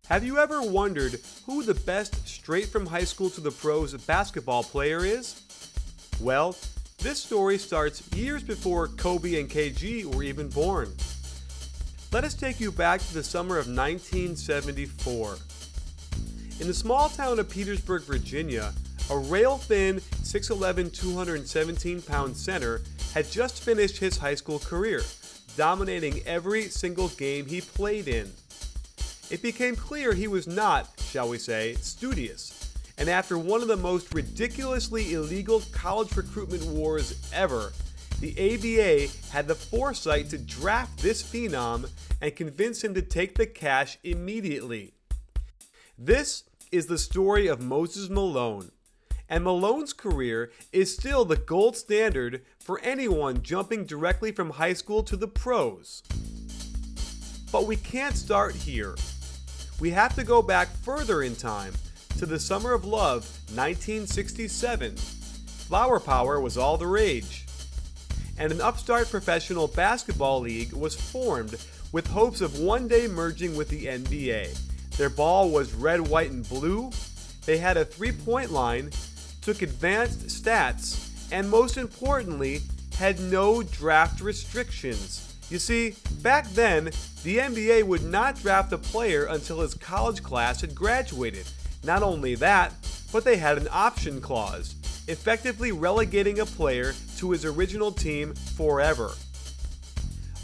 Have you ever wondered who the best straight from high school to the pros basketball player is? Well, this story starts years before Kobe and KG were even born. Let us take you back to the summer of 1974. In the small town of Petersburg, Virginia, a rail-thin 6'11", 217-pound center had just finished his high school career, dominating every single game he played in. It became clear he was not, shall we say, studious, and after one of the most ridiculously illegal college recruitment wars ever, the ABA had the foresight to draft this phenom and convince him to take the cash immediately. This is the story of Moses Malone, and Malone's career is still the gold standard for anyone jumping directly from high school to the pros. But we can't start here. We have to go back further in time to the summer of love, 1967. Flower power was all the rage, and an upstart professional basketball league was formed with hopes of one day merging with the NBA. Their ball was red, white, and blue. They had a three-point line, took advanced stats, and most importantly, had no draft restrictions. You see, back then, the NBA would not draft a player until his college class had graduated. Not only that, but they had an option clause, effectively relegating a player to his original team forever.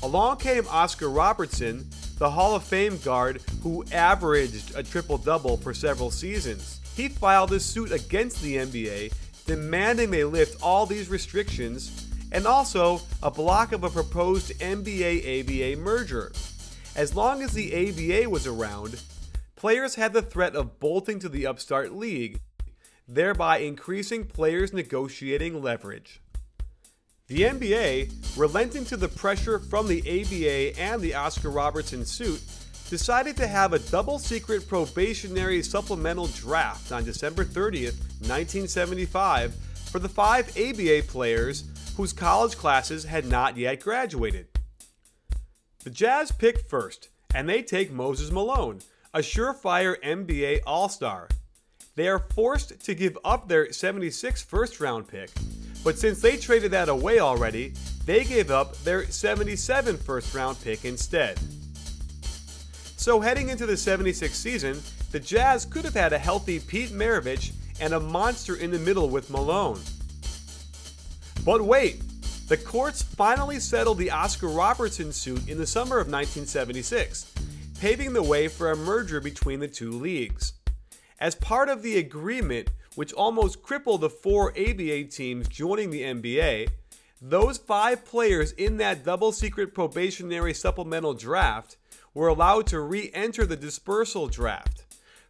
Along came Oscar Robertson, the Hall of Fame guard who averaged a triple-double for several seasons. He filed a suit against the NBA, demanding they lift all these restrictions, and also a block of a proposed NBA-ABA merger. As long as the ABA was around, players had the threat of bolting to the upstart league, thereby increasing players' negotiating leverage. The NBA, relenting to the pressure from the ABA and the Oscar Robertson suit, decided to have a double-secret probationary supplemental draft on December 30th, 1975 for the 5 ABA players whose college classes had not yet graduated. The Jazz pick first, and they take Moses Malone, a surefire NBA All-Star. They are forced to give up their 76 first-round pick, but since they traded that away already, they gave up their 77 first-round pick instead. So heading into the 76 season, the Jazz could have had a healthy Pete Maravich and a monster in the middle with Malone. But wait, the courts finally settled the Oscar Robertson suit in the summer of 1976, paving the way for a merger between the two leagues. As part of the agreement, which almost crippled the 4 ABA teams joining the NBA, those 5 players in that double-secret probationary supplemental draft were allowed to re-enter the dispersal draft.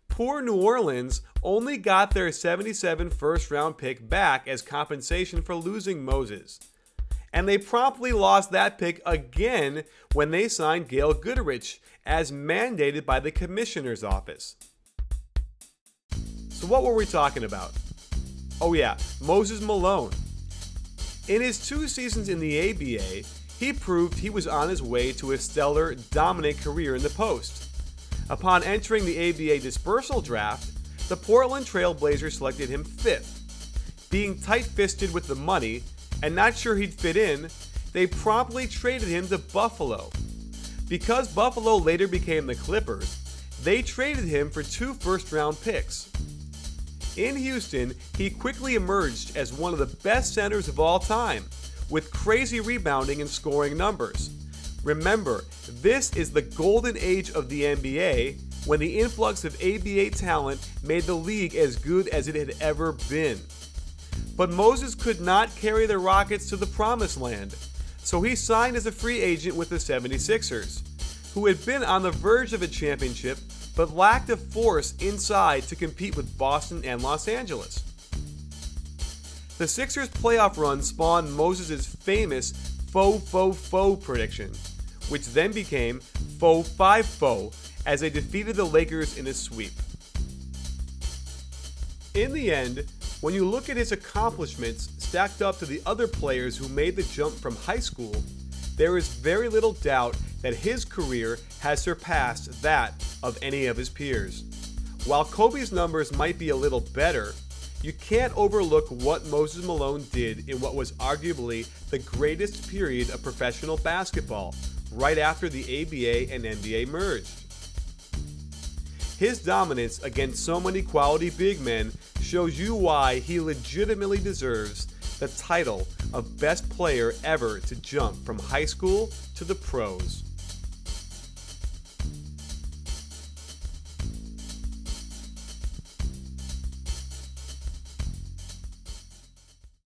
Poor New Orleans only got their 77 first-round pick back as compensation for losing Moses. And they promptly lost that pick again when they signed Gail Goodrich, as mandated by the commissioner's office. So what were we talking about? Oh yeah, Moses Malone. In his 2 seasons in the ABA, he proved he was on his way to a stellar, dominant career in the post. Upon entering the ABA dispersal draft, the Portland Trail Blazers selected him 5th. Being tight-fisted with the money and not sure he'd fit in, they promptly traded him to Buffalo. Because Buffalo later became the Clippers, they traded him for 2 first-round picks. In Houston, he quickly emerged as one of the best centers of all time, with crazy rebounding and scoring numbers. Remember, this is the golden age of the NBA, when the influx of ABA talent made the league as good as it had ever been. But Moses could not carry the Rockets to the promised land, so he signed as a free agent with the 76ers, who had been on the verge of a championship but lacked a force inside to compete with Boston and Los Angeles. The Sixers' playoff run spawned Moses' famous faux prediction, which then became faux 5-0 as they defeated the Lakers in a sweep. In the end, when you look at his accomplishments stacked up to the other players who made the jump from high school, there is very little doubt that his career has surpassed that of any of his peers. While Kobe's numbers might be a little better, you can't overlook what Moses Malone did in what was arguably the greatest period of professional basketball, right after the ABA and NBA merged. His dominance against so many quality big men shows you why he legitimately deserves the title of best player ever to jump from high school to the pros.